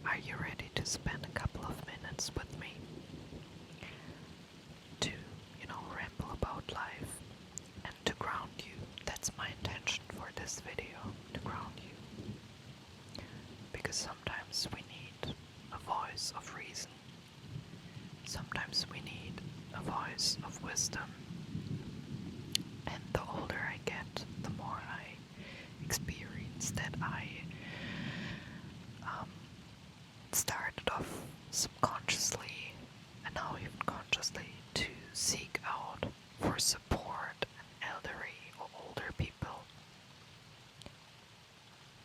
Are you ready to spend a couple of minutes with me to, ramble about life and to ground you? That's my intention for this video, to ground you. Because sometimes we need a voice of reason. Sometimes we need a voice of wisdom. And the older I get, the more I experience that I started off subconsciously and now even consciously to seek out for support and elderly or older people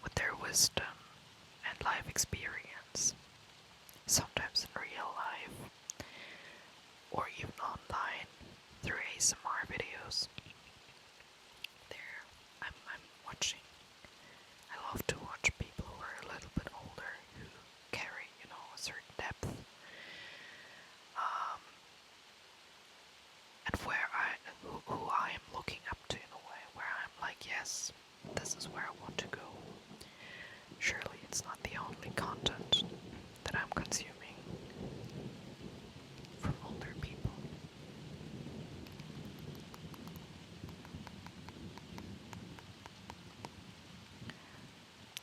with their wisdom and life experience, sometimes in real life or even online through ASMR videos. There, I'm watching. I love to watch people who are a little bit older who carry, a certain depth. And who I am looking up to in a way, where I'm like, yes, this is where I want to go. Surely it's not the only content that I'm consuming from older people.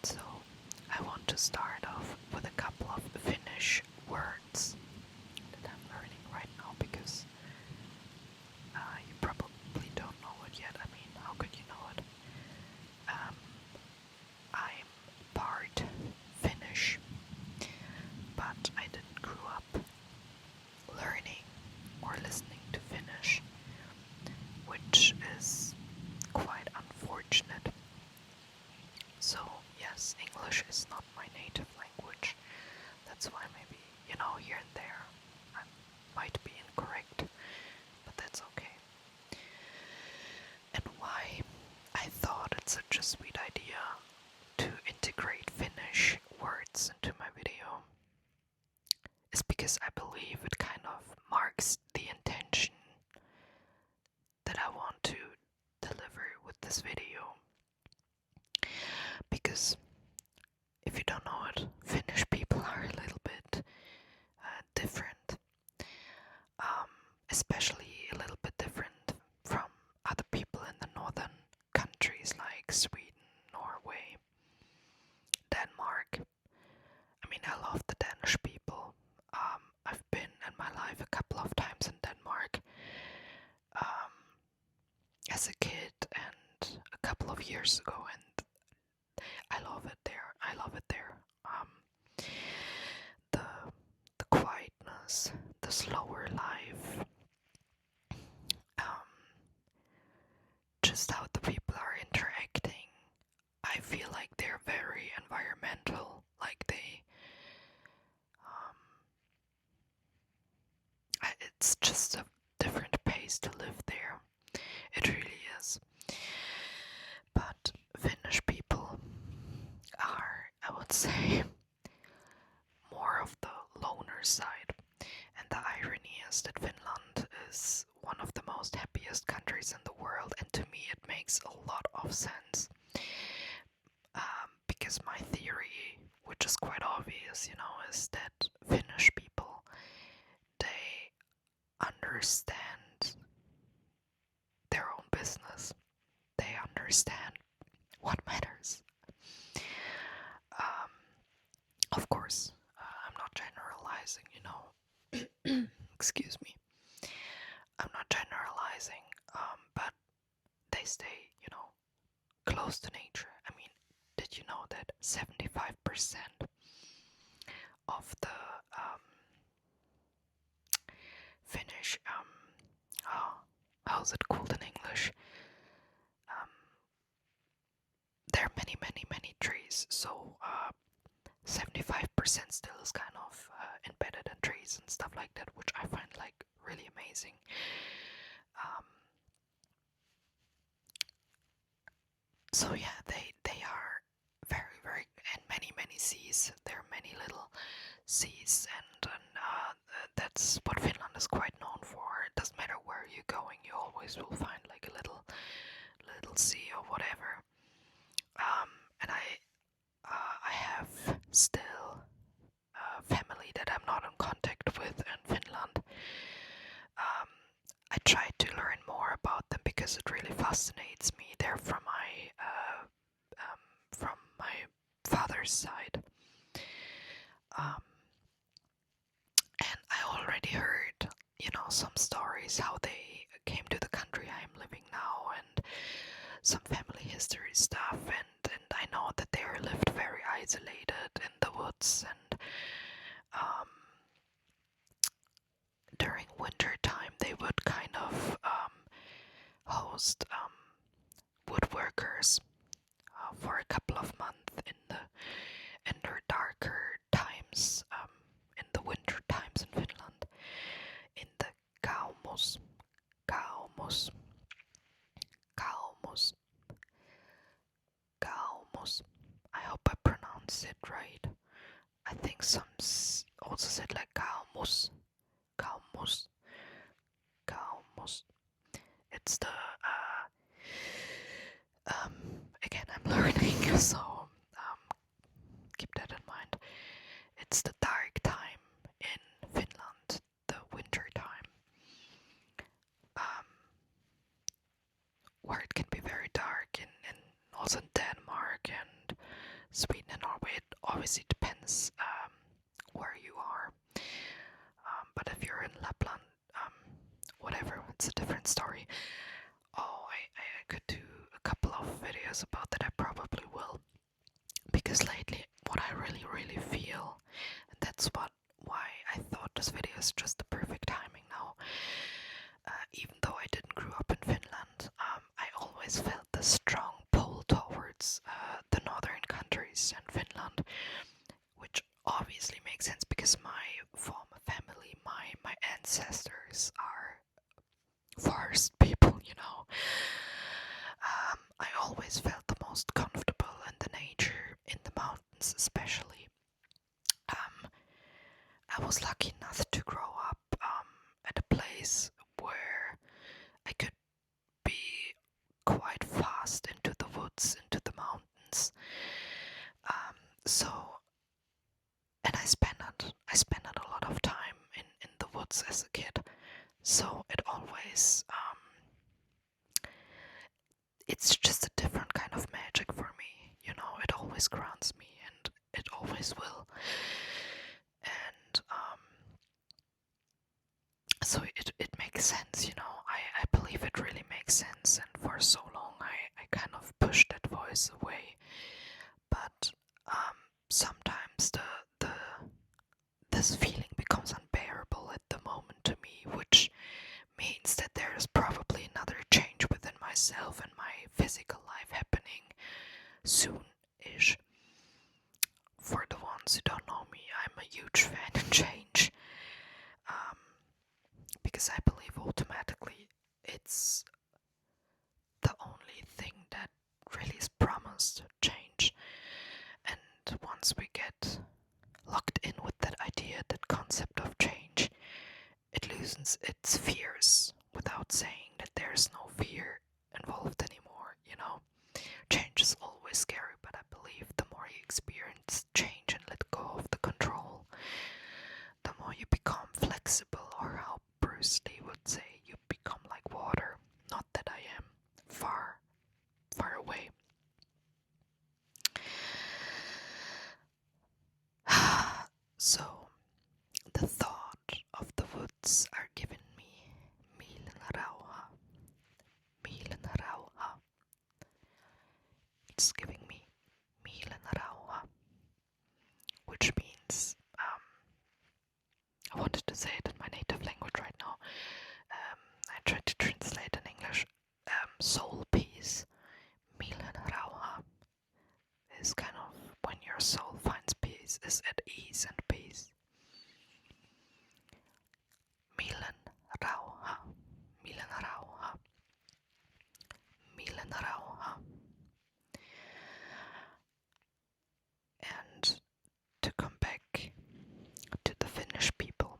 So, I want to start off with a couple of Finnish words that I'm learning right now because you probably don't know it yet. I mean, how could you know it? I'm part Finnish, but I didn't grow up learning or listening to Finnish, which is quite unfortunate. So, yes, English is not my native language. That's why maybe, here and there I might be incorrect, but that's okay. And why I thought it's such a sweet idea to integrate Finnish words into my video is because I believe it kind of marks the intention that I want to deliver with this video. Because if you don't know it, Finnish people are a little bit different, especially a little bit different from other people in the northern countries like Sweden, Norway, Denmark. I mean, I love the Danish people. I've been in my life a couple of times in Denmark as a kid and a couple of years ago, and I love it there. I love it there. The quietness, the slower life, just how the people are interacting. I feel like they're very environmental, like it's just a different pace to live there. It really is. But Finnish people are, I would say, more of the loner side. And the irony is that Finland is one of the most happiest countries in the world, and to me it makes a lot of sense. Because my theory, which is quite obvious, is that Finnish people, they understand their own business. They understand what matters. Of course, I'm not generalizing, excuse me. I'm not generalizing, but they stay, close to nature. I mean, did you know that 75% of the Finnish, how's it called in English? There are many, many, many trees, so 75% still is kind of embedded in trees and stuff like that, which I find like really amazing. So yeah, they are very, very, and many, many seas. There are many little seas, and that's what Finland is quite known for. It doesn't matter where you're going, you always will find like a little sea or whatever. And I have still because it really fascinates me. They're from my father's side. And I already heard, some stories how they came to the country I'm living now, and some family history stuff, and I know that they lived very isolated in the woods, and during winter time they would kind of host woodworkers for a couple of months in their darker times, in the winter times in Finland, in the Kaumus, Kaumus, Kaumus, Kaumus. I hope I pronounced it right. I think some also said like Kaumus, Kaumus, Kaumus. It's the again I'm learning, so keep that in mind. It's the dark time in Finland, the winter time, where it can be very dark, and also in Denmark and Sweden and Norway. It obviously depends where you are, but if you're in Lapland, whatever, it's a different story. Oh, I could do a couple of videos about that. I probably will, because lately what I really feel, and that's why I thought this video is just the perfect timing now. Even though I didn't grow up in Finland, I always felt the strong pull towards the northern countries and Finland, which obviously makes sense because my former family, my ancestors are forest people, I always felt the most comfortable in the nature, in the mountains especially. I was lucky enough to grow up at a place where I could be quite fast into the woods, into the mountains. And I spent a lot of time in the woods as a kid. So it always, it's just a different kind of magic for me, it always grounds me, and it always will. And so it makes sense, I believe it really makes sense, and for so long I kind of pushed that voice away. But sometimes this feeling becomes unbearable at the moment to me, which means that there is probably another change within myself and my physical life happening soon-ish. For the ones who don't know me, I'm a huge fan of change, because I believe automatically it's the only thing that really is promised change. And once we get locked in with that idea, that concept of change, it loosens its fears without saying that there's no fear involved anymore, Change is always scary, but I believe the more you experience change and let go of the control, the more you become flexible, or how Bruce Lee would say, you become like water. Not that I am far, far away. So, the thought of the woods are giving me mielen rauha. Mielen rauha. It's giving me mielen rauha, which means, I wanted to say it in my native language right now. I tried to translate in English. Soul peace. Mielen rauha is kind of when your soul finds peace, is at ease and peace. Mielen rauha. Mielen rauha. Mielen rauha. And to come back to the Finnish people,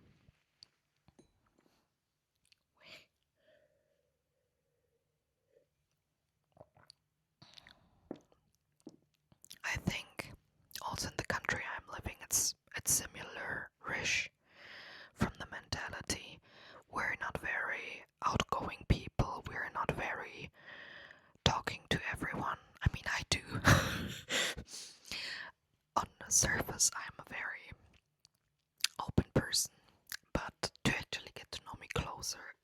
I think also in the country I'm living, it's similar-ish from the mentality. We're not very outgoing people. We're not very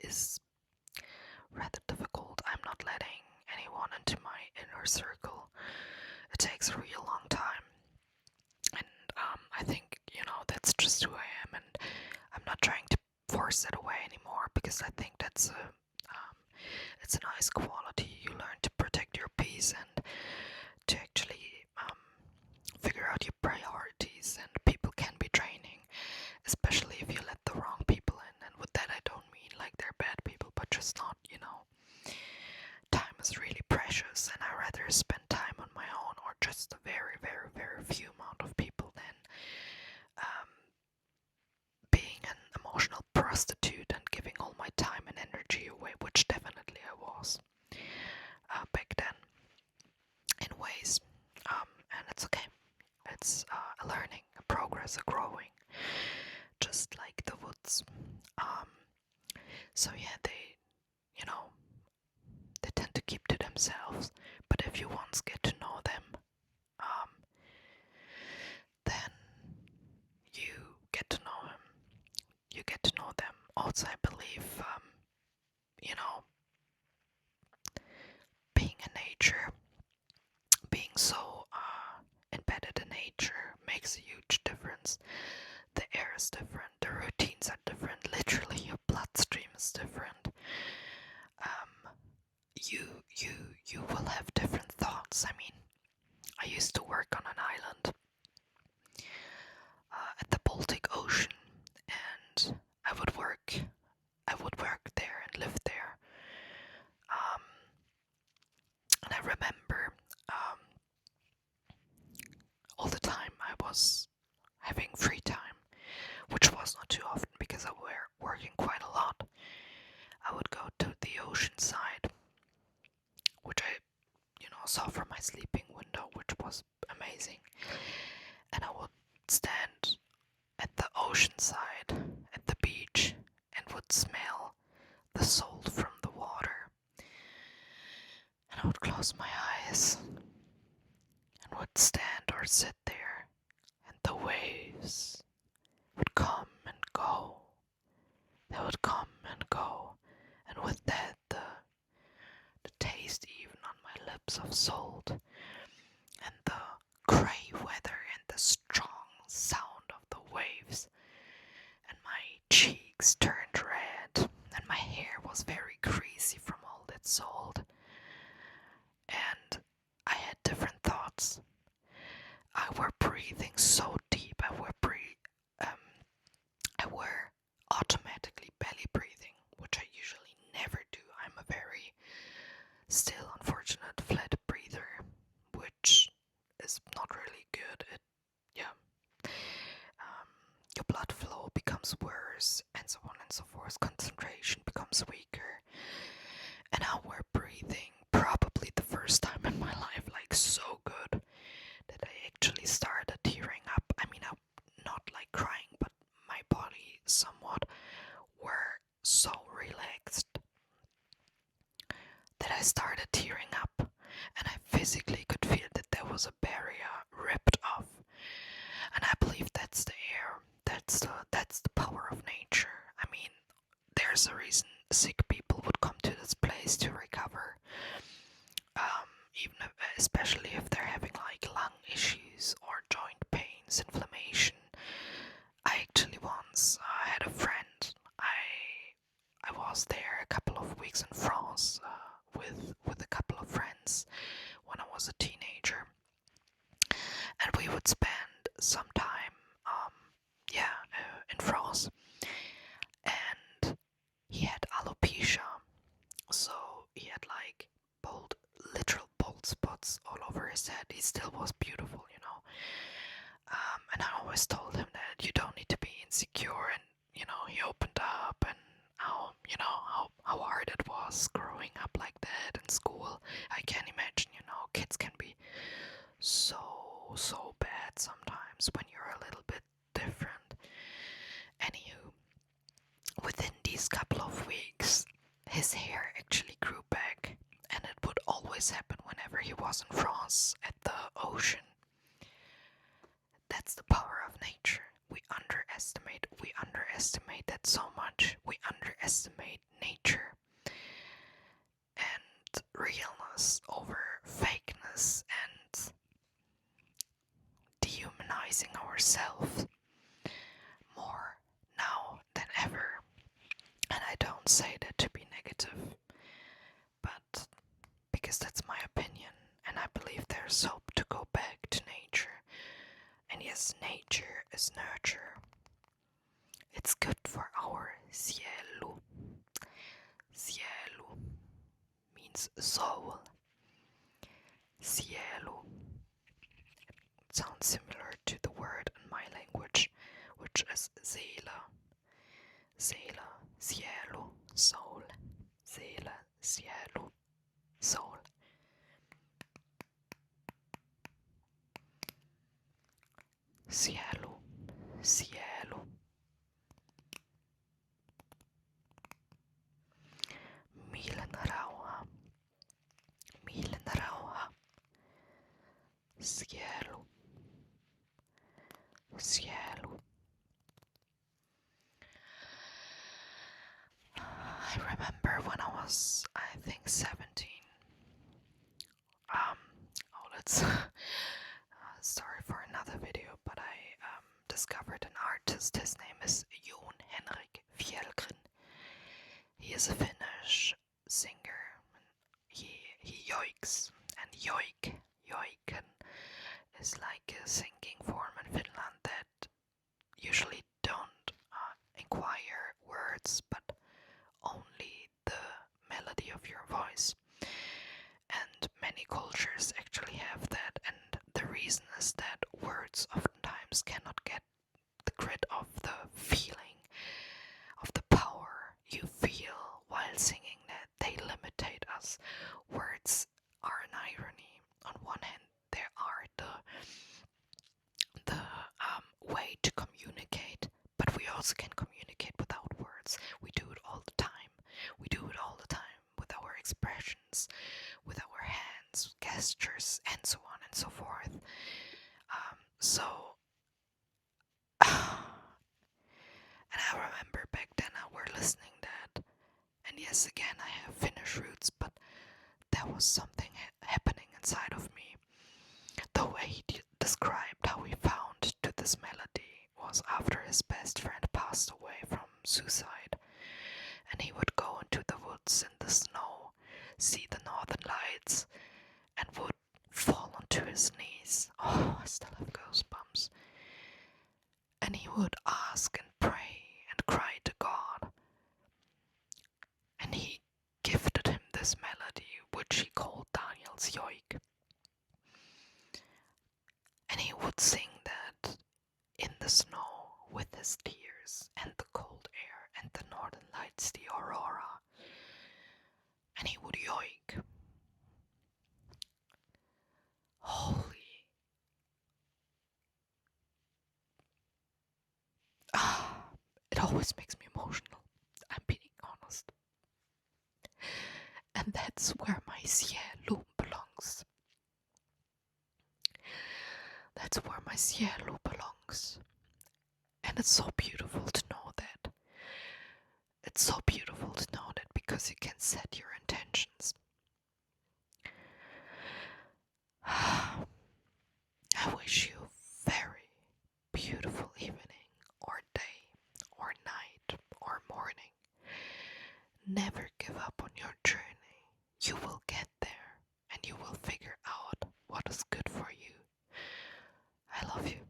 is rather difficult. I'm not letting anyone into my inner circle. It takes a real long time. And I think, that's just who I am, and I'm not trying to force it away anymore, because I think it's a nice quality. You learn to protect your peace and to actually figure out your priorities, and people can be draining, especially if you let the wrong people in. And with that, I don't mean like they're bad people, but just not, time is really precious, and I rather spend time on my own or just a very, very, very few amount of people than um, being an emotional prostitute and giving all my time and energy away, which definitely I was back then in ways. And it's okay. It's a learning, a progress, a growing, just like the woods. Um, so yeah, they tend to keep to themselves. But if you once get to know them, um, then you get to know him. You get to know them. Also, I believe, being in nature, being so embedded in nature makes a huge difference. The air is different, the routines are different, literally your bloodstream is different. You will have different thoughts. I mean, I used to work on an island at the Baltic Ocean, and I would work there and live there. And I remember all the time I was having free time, which was not too often because I were working quite a lot. I would go to the ocean side, which I, saw from my sleeping window, which was amazing. And I would stand at the ocean side, at the beach, and would smell the salt from the water. And I would close my eyes and would stand or sit there, and the waves would come and go. They would come and go, and with that, the taste even on my lips of salt, and the grey weather, and the strong sound of the waves, and my cheeks turned red, and my hair was very greasy from all that salt, and I had different thoughts. I were breathing so deep. I were automatically belly breathing, which I usually never do. I'm a very still unfortunate flat breather, which is not really good. Your blood flow becomes worse, and so on and so forth. Concentration becomes weaker, and I were breathing probably the first time in my life, like so good that I actually started tearing up. I mean, I'm not like crying, but my body somewhat were so relaxed that I started tearing up, and I physically could feel that there was a barrier ripped off. And I believe that's the air. That's the power of nature. I mean, there's a reason sick people would come to this place to recover. Especially if they're having like lung issues or joint pains, inflammation. I actually once had a friend. I was there a couple of weeks in France with a couple of friends when I was a teenager, and we would spend some time in France, and he had alopecia, so he had like literal bald spots all over his head. He still was beautiful, and I always told him that you don't need to be insecure, and he opened up, and how hard it was growing up like that in school. I can imagine, kids can be so bad sometimes when you're a little bit different. Anywho, within these couple of weeks, his hair actually grew back, and it would always happen whenever he was in France at the ocean. That's the power of nature. We underestimate that so much. We underestimate nature It's good for our cielo. Cielo means soul. Cielo. It sounds similar to the word in my language, which is Seele. Seele, cielo, soul. Seele, cielo, soul. Cielo, cielo. Milen rauha. Milen rauha. Cielo, cielo. I remember when I was, I think, 17. Let's sorry for another video, but I discovered an artist. His name is Jon Henrik Fjällgren. He is a Finnish singer. He yoiks, and joiken is like a singing form in Finland that usually don't inquire words, but only the melody of your voice. And many cultures actually have that, and the reason is that words oftentimes cannot get the grip of the feeling, of the power you feel while singing, that they limitate us. Words are an irony. On one hand, there are the way to communicate, but we also can communicate without words. We do it all the time. We do it all the time with our expressions, with our hands, gestures, and so on and so forth. And I remember back then I were listening that, and yes, again, I have Finnish roots, but there was something happening inside of me. The way he described how he found to this melody was after his best friend passed away from suicide, and he would go into the woods in the snow, see the northern lights, and would fall onto his knees. Oh, I still have goosebumps. And he would ask and pray and cry to God. And he gifted him this melody, which he called Daniel's Joik. And he would sing that in the snow with his tears and the cold air and the northern lights, the aurora. And he would yoik. Holy. It always makes me emotional. I'm being honest. And that's where my cielo belongs. That's where my cielo belongs. And it's so beautiful to know that. It's so beautiful to know that because you can set your intentions. I wish you a very beautiful evening, or day, or night, or morning. Never give up on your journey. You will get there, and you will figure out what is good for you. I love you.